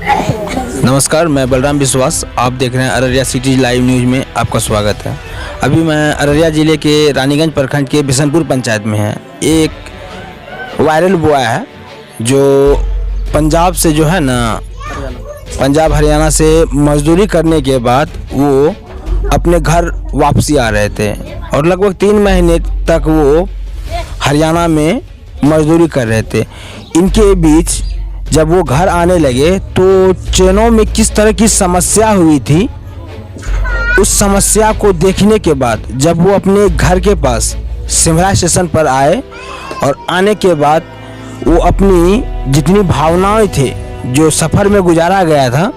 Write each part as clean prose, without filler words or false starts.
नमस्कार, मैं बलराम विश्वास। आप देख रहे हैं अररिया सिटी लाइव न्यूज़ में आपका स्वागत है। अभी मैं अररिया ज़िले के रानीगंज प्रखंड के बिशनपुर पंचायत में है। एक वायरल बॉय है जो पंजाब से जो है ना, पंजाब हरियाणा से मजदूरी करने के बाद वो अपने घर वापसी आ रहे थे और लगभग 3 महीने तक वो हरियाणा में मजदूरी कर रहे थे। इनके बीच जब वो घर आने लगे तो ट्रेनों में किस तरह की समस्या हुई थी, उस समस्या को देखने के बाद जब वो अपने घर के पास सिमरा स्टेशन पर आए और आने के बाद वो अपनी जितनी भावनाएं थे जो सफ़र में गुजारा गया था,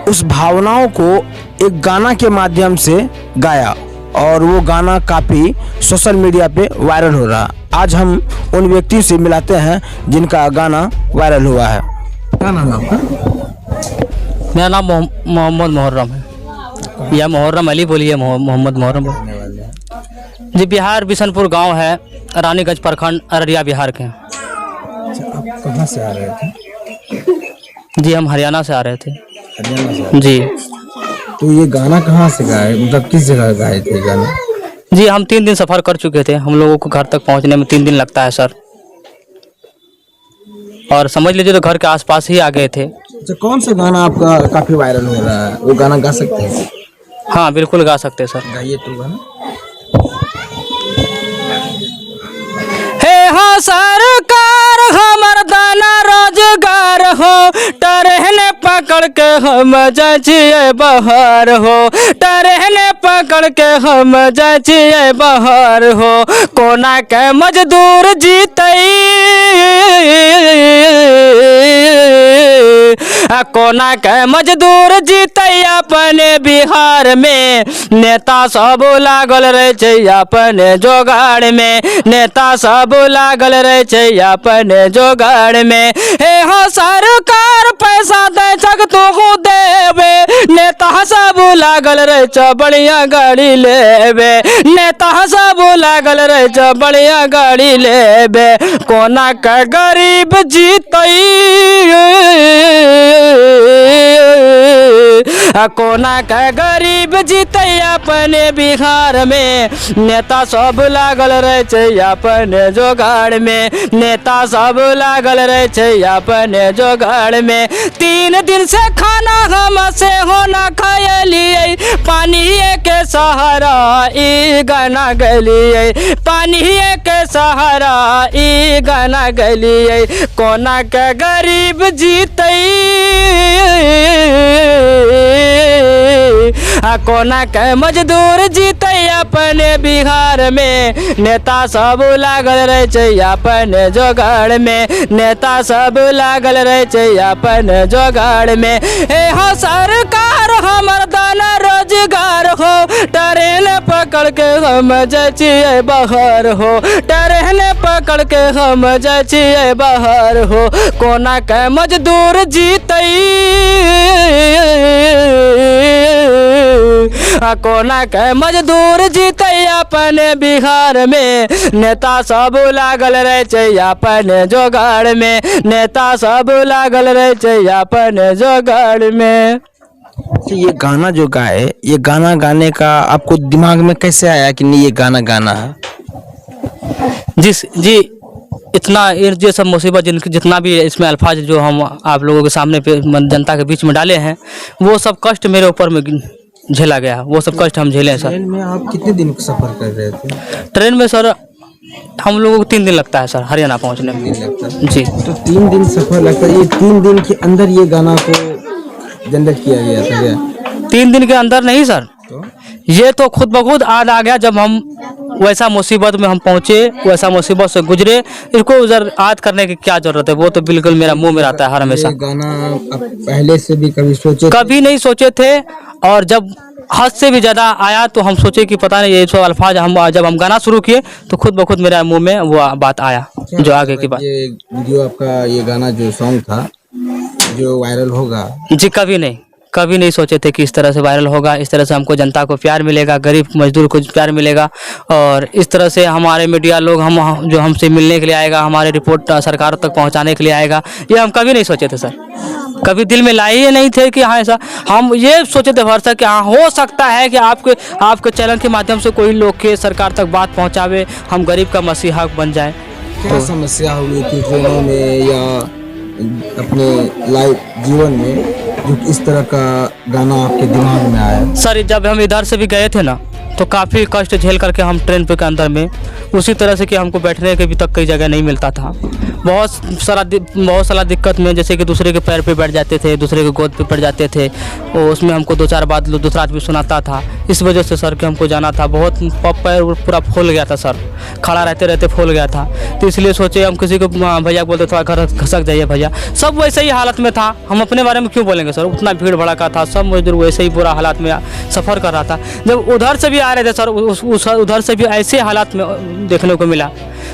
उस भावनाओं को एक गाना के माध्यम से गाया और वो गाना काफ़ी सोशल मीडिया पे वायरल हो रहा। आज हम उन व्यक्तियों से मिलाते हैं जिनका गाना वायरल हुआ है। क्या नाम है आपका? मेरा नाम मोहम्मद मुहर्रम है, या मुहर्रम अली बोलिए, मोहम्मद मुहर्रम जी। बिहार बिशनपुर गांव है, रानीगंज प्रखंड, अररिया बिहार के। अच्छा, आप कहाँ से आ रहे थे? जी हम हरियाणा से आ रहे थे। हरियाणा से? जी। तो ये गाना कहाँ से गाए, मतलब किस जगह गाए थे गाना? जी हम 3 दिन सफ़र कर चुके थे। हम लोगों को घर तक पहुंचने में 3 दिन लगता है सर, और समझ लीजिए तो घर के आसपास ही आ गए थे। अच्छा, कौन सा गाना आपका काफ़ी वायरल हो रहा है, वो गाना गा सकते हैं? हाँ बिल्कुल गा सकते हैं सर। गाइए तो गाना। हे हो सरकार हमर दाना रोजगार हो, ट्रेन पकड़ के हम जाइए बाहर हो, ट्रेन पकड़ के हम जाइए बाहर हो। कोना के मजदूर जीतई, कोना के मजदूर जीतई अपने बिहार में। नेता सब लागल रहे छै अपने जोगाड़ में, नेता सब लागल रहे छै अपने जोगाड़ में। हे हो सरकार पैसा दे छक तू देवे, नेता सब लागल रहे छ बढ़िया गाड़ी लेवे, नेता सब लागल रहे छ बढ़िया गाड़ी लेवे। कोना के गरीब जीतई, कोना के गरीब जीतई अपने बिहार में। नेता सब लागल रहे छै अपने जोगाड़ में, नेता सब लागल रहे छै अपने जोगाड़ में। 3 दिन से खाना हमसे होना खायलिए, पानी के सहारा ई गाना गलिए, पानी के सहारा ई गाना गलिए। कोना के गरीब जीतई, कोना के मजदूर जीतई अपने बिहार में। नेता सब लागल रहे छै अपने जोगाड़ में, नेता सब लागल रहे छै अपने जोगाड़ में। हे हो सरकार हमर दाना रोजगार हो, ट्रेन पकड़ के हम जाइए बाहर हो, ट्रेन पकड़ के हम जाइए बाहर हो। कोना के मजदूर जीतई, कोना के मजदूर जीतई अपने बिहार में। नेता सब लागल रहे छै अपने जोगाड़ में, नेता सब लागल रहे छै अपने जोगाड़ में। ये गाना जो गाए, ये गाना गाने का आपको दिमाग में कैसे आया कि नहीं ये गाना गाना है? जी इतना ये सब मुसीबत जितना भी इसमें अल्फाज जो हम आप लोगों के सामने पे जनता के बीच में डाले हैं, वो सब कष्ट मेरे ऊपर में झेला गया, वो सब कष्ट हम झेले हैं सर। ट्रेन में आप कितने दिन सफ़र कर रहे थे? ट्रेन में सर हम लोगों को 3 दिन लगता है सर हरियाणा पहुंचने में। जी तो 3 दिन सफ़र लगता है। ये 3 दिन के अंदर ये गाना को जनरेट किया गया था क्या? 3 दिन के अंदर नहीं सर, तो ये तो खुद ब खुद आ गया। जब हम वैसा मुसीबत में हम पहुंचे, वैसा मुसीबत से गुजरे, इसको उधर याद करने की क्या जरूरत है? वो तो बिल्कुल मेरा मुंह में रहता है हर हमेशा। गाना आप पहले से भी कभी सोचे? कभी नहीं सोचे थे, और जब हद से भी ज़्यादा आया तो हम सोचे कि पता नहीं ये सब अल्फाज जब हम गाना शुरू किए तो खुद ब खुद मेरे मुंह में वो बात आया जो आगे की बात। ये वीडियो आपका, ये गाना जो सॉन्ग था जो वायरल होगा? जी कभी नहीं, कभी नहीं सोचे थे कि इस तरह से वायरल होगा, इस तरह से हमको जनता को प्यार मिलेगा, गरीब मजदूर को प्यार मिलेगा और इस तरह से हमारे मीडिया लोग हम जो हमसे मिलने के लिए आएगा, हमारे रिपोर्ट सरकार तक पहुंचाने के लिए आएगा, ये हम कभी नहीं सोचे थे सर। कभी दिल में लाए ही नहीं थे कि हाँ ऐसा, हम ये सोचे थे भरसा कि हाँ हो सकता है कि आपके चैनल के माध्यम से कोई लोग के सरकार तक बात पहुँचावे, हम गरीब का मसीहा बन जाए। क्या समस्या हुई थी ट्रेनों में या अपने लाइव जीवन में जो इस तरह का गाना आपके दिमाग में आया? सर जब हम इधर से भी गए थे ना तो काफ़ी कष्ट झेल करके हम ट्रेन पे के अंदर में उसी तरह से कि हमको बैठने के भी तक कई जगह नहीं मिलता था। बहुत सारा दिक्कत में, जैसे कि दूसरे के पैर पे बैठ जाते थे, दूसरे के गोद पे पड़ जाते थे, और उसमें हमको 2-4 बात दूसरा आदमी सुनाता था। इस वजह से सर कि हमको जाना था, बहुत पैर पूरा फूल गया था सर, खड़ा रहते रहते फूल गया था। तो इसलिए सोचे हम किसी को भैया बोलते थोड़ा घर खसक जाइए भैया, सब वैसे ही हालत में था। हम अपने बारे में क्यों बोलेंगे सर, उतना भीड़ भड़का था, सब मजदूर वैसे ही बुरा हालात में सफ़र कर रहा था। जब उधर से भी आ रहे थे सर, उधर से भी ऐसे हालात में देखने को मिला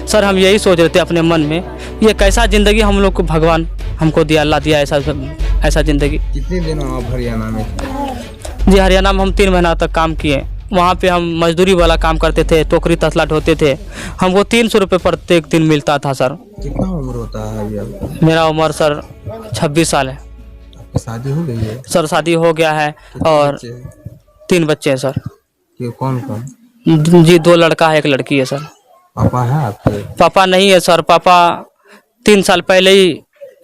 सर। हम यही सोच रहे थे अपने मन में, ये कैसा ज़िंदगी हम लोग को भगवान हमको दिया, अल्लाह दिया ऐसा ज़िंदगी। कितने दिन आप हरियाणा में थे? जी हरियाणा में हम 3 महीना तक काम किए। वहाँ पे हम मजदूरी वाला काम करते थे, टोकरी तसला ढोते थे। हमको 300 रुपये प्रत्येक दिन मिलता था सर। कितना उम्र होता है अभी आपका? मेरा उम्र सर 26 साल है। आपकी शादी हो गई है? सर शादी हो गया है और 3 बच्चे हैं सर। ये कौन कौन? जी 2 लड़का है, 1 लड़की है सर। पापा है आपके? पापा नहीं है सर। पापा 3 साल पहले ही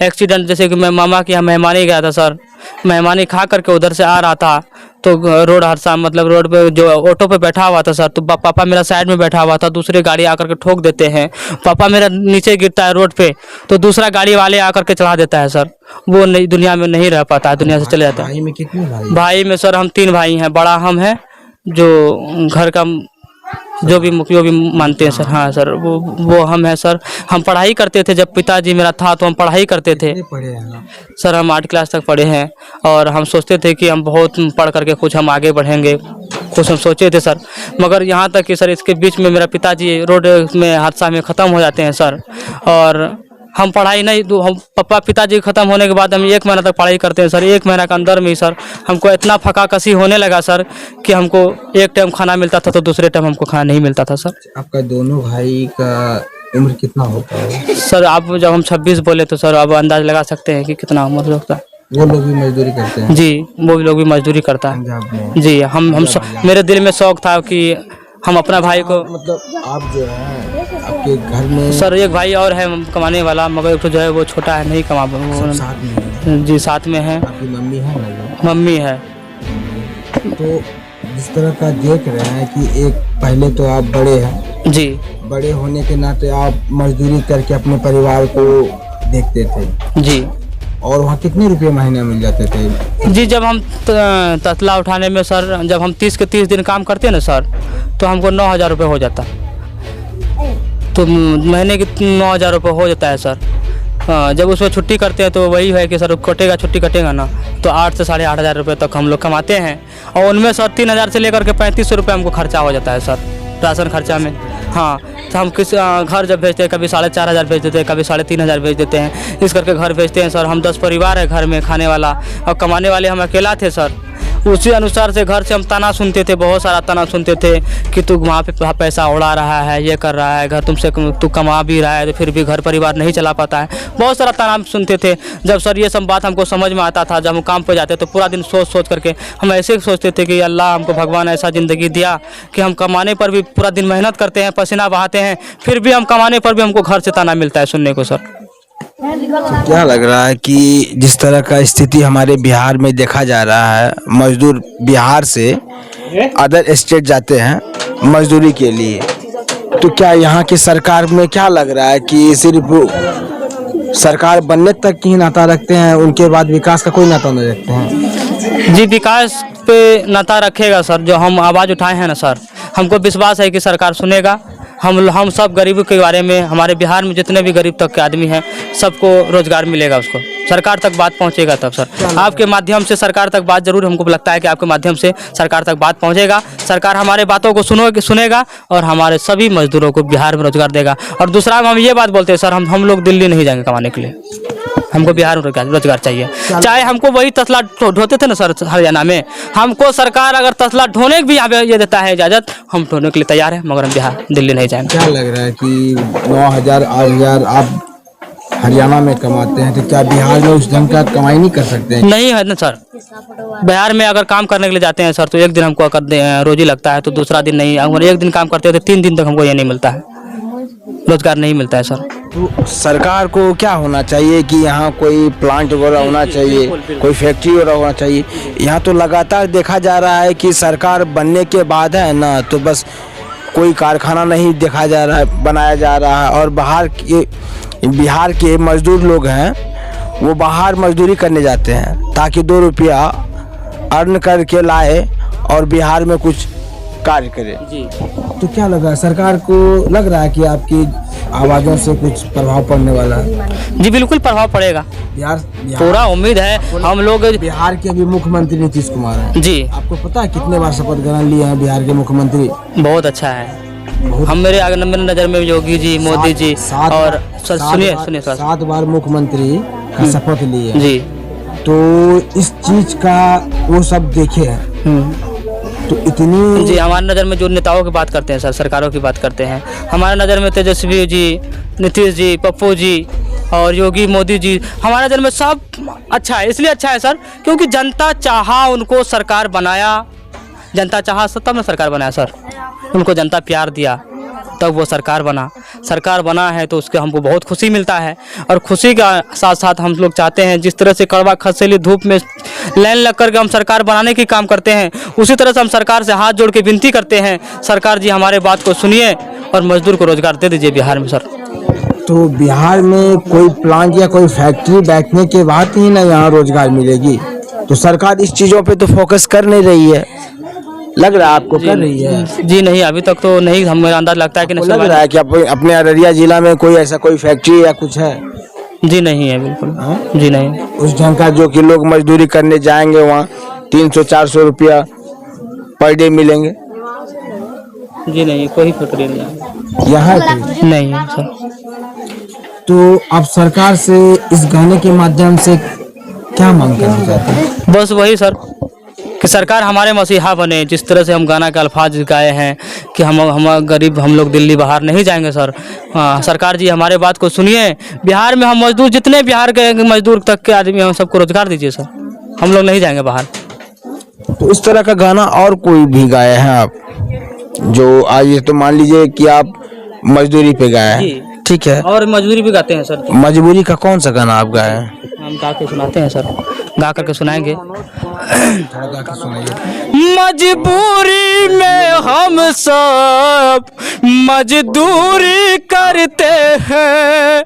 एक्सीडेंट, जैसे कि मैं मामा के यहाँ मेहमानी गया था सर, मेहमानी खा करके उधर से आ रहा था तो रोड हादसा, मतलब रोड पे जो ऑटो पे बैठा हुआ था सर, तो पापा मेरा साइड में बैठा हुआ था, दूसरी गाड़ी आकर के ठोक देते हैं। पापा मेरा नीचे गिरता है रोड पे तो दूसरा गाड़ी वाले आकर के चढ़ा देता है सर। वो नहीं, दुनिया में नहीं रह पाता है, दुनिया से चले जाता है। भाई में कितने भाई? भाई में सर हम 3 भाई हैं, बड़ा हम है जो घर का जो भी मानते हैं सर। हाँ सर वो हम हैं सर। हम पढ़ाई करते थे, जब पिताजी मेरा था तो हम पढ़ाई करते थे। पढ़े हैं सर हम 8 क्लास तक पढ़े हैं और हम सोचते थे कि हम बहुत पढ़ करके कुछ हम आगे बढ़ेंगे, कुछ हम सोचे थे सर। मगर यहाँ तक कि सर इसके बीच में मेरा पिताजी रोड में हादसा में ख़त्म हो जाते हैं सर। और हम पढ़ाई नहीं, हम पिताजी ख़त्म होने के बाद हम 1 महीना तक पढ़ाई करते हैं सर। 1 महीना के अंदर में ही सर हमको इतना फकाकसी होने लगा सर कि हमको एक टाइम खाना मिलता था तो दूसरे टाइम हमको खाना नहीं मिलता था सर। आपका दोनों भाई का उम्र कितना होता है सर? आप जब हम 26 बोले तो सर आप अंदाज लगा सकते हैं कि कितना उम्र होता है। वो लोग भी मजदूरी करते हैं? जी वो भी लोग भी मजदूरी करता है पंजाब में? जी। मेरे दिल में शौक था कि हम अपना भाई को, मतलब आप जो है आपके घर में? सर 1 भाई और है कमाने वाला, मगर एक तो जो है वो छोटा है, नहीं कमा। साथ में है? जी साथ में है। आपकी मम्मी है ना? मम्मी है। तो जिस तरह का देख रहे हैं कि एक पहले तो आप बड़े हैं जी, बड़े होने के नाते आप मजदूरी करके अपने परिवार को देखते थे जी। और वहाँ कितने रुपए महीने मिल जाते थे? जी जब हम तसला उठाने में सर, जब हम 30 के 30 दिन काम करते हैं ना सर, तो हमको 9,000 रुपये हो जाता। तो महीने की 9,000 रुपये हो जाता है सर। जब उसमें छुट्टी करते हैं तो वही है कि सर छुट्टी कटेगा ना, तो 8 से 8,500 रुपये तक हम लोग कमाते हैं। और उनमें सर 3,000 से लेकर के 3500 रुपये हमको खर्चा हो जाता है सर, राशन खर्चा में। हाँ तो हम किस घर जब भेजते हैं, कभी 4,500 भेज देते हैं, कभी 3,500 भेज देते हैं, इस करके घर भेजते हैं सर। हम 10 परिवार है घर में खाने वाला, और कमाने वाले हम अकेला थे सर। उसी अनुसार से घर से हम ताना सुनते थे, बहुत सारा ताना सुनते थे कि तू वहाँ पे पैसा उड़ा रहा है, ये कर रहा है, घर तुमसे तू कमा भी रहा है तो फिर भी घर परिवार नहीं चला पाता है, बहुत सारा ताना सुनते थे। जब सर ये सब बात हमको समझ में आता था, जब हम काम पे जाते तो पूरा दिन सोच करके हम ऐसे सोचते थे कि अल्लाह हमको भगवान ऐसा ज़िंदगी दिया कि हम कमाने पर भी पूरा दिन मेहनत करते हैं, पसीना बहाते हैं, फिर भी हम कमाने पर भी हमको घर से ताना मिलता है सुनने को सर। तो क्या लग रहा है कि जिस तरह का स्थिति हमारे बिहार में देखा जा रहा है, मजदूर बिहार से अदर स्टेट जाते हैं मजदूरी के लिए, तो क्या यहाँ की सरकार में क्या लग रहा है कि सिर्फ सरकार बनने तक ही नाता रखते हैं, उनके बाद विकास का कोई नाता नहीं रखते हैं? जी विकास पे नाता रखेगा सर। जो हम आवाज़ उठाए हैं ना सर, हमको विश्वास है कि सरकार सुनेगा। हम सब गरीबों के बारे में, हमारे बिहार में जितने भी गरीब तक के आदमी हैं सबको रोज़गार मिलेगा उसको। सरकार तक बात पहुंचेगा तब सर। आपके माध्यम से सरकार तक बात जरूर, हमको लगता है कि आपके माध्यम से सरकार तक बात पहुंचेगा। सरकार हमारे बातों को सुनेगा और हमारे सभी मजदूरों को बिहार में रोजगार देगा। और दूसरा हम ये बात बोलते हैं सर, हम लोग दिल्ली नहीं जाएंगे कमाने के लिए, हमको बिहार में रोजगार चाहिए। चाहे हमको वही तसला ढोते थे ना सर हरियाणा में, हमको सरकार अगर तसला ढोने की भी यहाँ पे ये देता है इजाज़त, हम ढोने के लिए तैयार है, मगर हम बिहार दिल्ली नहीं जाएंगे। क्या लग रहा है कि 9,000 8,000 आप हरियाणा में कमाते हैं, तो क्या बिहार में उस ढंग का कमाई नहीं कर सकते हैं? नहीं है ना सर, बिहार में अगर काम करने के लिए जाते हैं सर तो एक दिन हमको रोजी लगता है, तो दूसरा दिन नहीं। अगर एक दिन काम करते हैं तो 3 दिन तक हमको ये नहीं मिलता है, रोजगार नहीं मिलता है सर। तो सरकार को क्या होना चाहिए कि यहाँ कोई प्लांट वगैरह होना चाहिए, कोई फैक्ट्री वगैरह होना चाहिए। यहाँ तो लगातार देखा जा रहा है कि सरकार बनने के बाद है ना, तो बस कोई कारखाना नहीं देखा जा रहा है, बनाया जा रहा है। और बिहार के मजदूर लोग हैं, वो बाहर मजदूरी करने जाते हैं ताकि 2 रुपया अर्न करके लाए और बिहार में कुछ कार्य करे। जी तो क्या लगा, सरकार को लग रहा है कि आपकी आवाज़ों से कुछ प्रभाव पड़ने वाला है? जी बिल्कुल प्रभाव पड़ेगा, बिहार पूरा उम्मीद है हम लोग। बिहार के अभी मुख्यमंत्री नीतीश कुमार हैं जी, आपको पता है कितने बार शपथ ग्रहण लिए हैं बिहार के मुख्यमंत्री? बहुत अच्छा है। हम मेरे नज़र में योगी जी, मोदी जी और सुनिए 7 बार मुख्यमंत्री का शपथ लिए हैं। जी, तो इस चीज का वो सब देखे हैं, तो इतनी जी हमारे नज़र में जो नेताओं की बात करते हैं सर, सरकारों की बात करते हैं, हमारे नज़र में तेजस्वी जी, नीतीश जी, पप्पू जी और योगी मोदी जी, हमारे नज़र में सब अच्छा है। इसलिए अच्छा है सर क्योंकि जनता चाहा उनको सरकार बनाया, जनता चाहा तब ना सरकार बनाया सर, उनको जनता प्यार दिया तब वो सरकार बना है, तो उसके हमको बहुत खुशी मिलता है। और खुशी का साथ साथ हम लोग चाहते हैं जिस तरह से कड़वा खसेली धूप में लाइन लग करके हम सरकार बनाने की काम करते हैं, उसी तरह से हम सरकार से हाथ जोड़ के विनती करते हैं, सरकार जी हमारे बात को सुनिए और मजदूर को रोजगार दे दीजिए बिहार में सर। तो बिहार में कोई प्लांट या कोई फैक्ट्री बैठने के बाद ही ना यहाँ रोजगार मिलेगी, तो सरकार इस चीज़ों पे तो फोकस कर नहीं रही है। लग रहा है आपको कर रही है? जी नहीं, अभी तक तो नहीं, हमें अंदाज लगता है कि नहीं। लग रहा है कि अपने अररिया जिला में कोई ऐसा कोई फैक्ट्री या कुछ है? जी नहीं है बिल्कुल। जी नहीं, उस ढंग का जो कि लोग मजदूरी करने जाएंगे वहाँ 300-400 रुपया पर डे मिलेंगे? जी नहीं, कोई फैक्ट्री नहीं है यहाँ नहीं है सर। तो आप सरकार से इस गाने के माध्यम से क्या मांग करना चाहते हैं? बस वही सर कि सरकार हमारे मसीहा बने। जिस तरह से हम गाना के अल्फाज गाए हैं कि हम गरीब, हम लोग दिल्ली बाहर नहीं जाएंगे सर। सरकार जी हमारे बात को सुनिए, बिहार में हम मजदूर, जितने बिहार के मजदूर तक के आदमी हम सबको रोजगार दीजिए सर, हम लोग नहीं जाएंगे बाहर। तो इस तरह का गाना और कोई भी गाए हैं आप, जो आज तो मान लीजिए कि आप मजदूरी पे गाए हैं, ठीक है, और मजदूरी भी गाते हैं सर। मजबूरी का कौन सा गाना आप गाए हैं? हम गा के सुनाते हैं सर, गा करके सुनाएंगे। गा के सुनाइए। मजबूरी में हम सब मजदूरी करते हैं,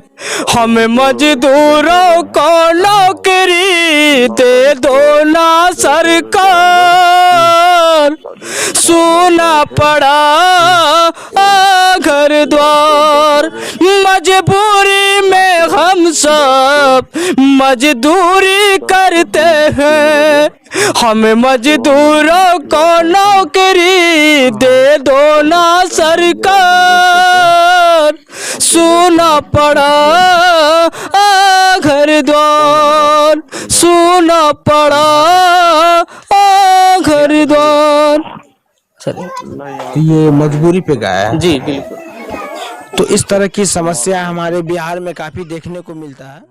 हम मजदूरों को नौकरी दे दो ना सरकार, सुना पड़ा घर द्वार। मजबूरी में हम सब मजदूरी करते हैं, हम मजदूरों को नौकरी दे दो ना सरकार, सुना पड़ा घर द्वार, सुना पड़ा घर द्वार। तो ये मजबूरी पे गाया है? जी बिल्कुल। तो इस तरह की समस्या हमारे बिहार में काफी देखने को मिलता है।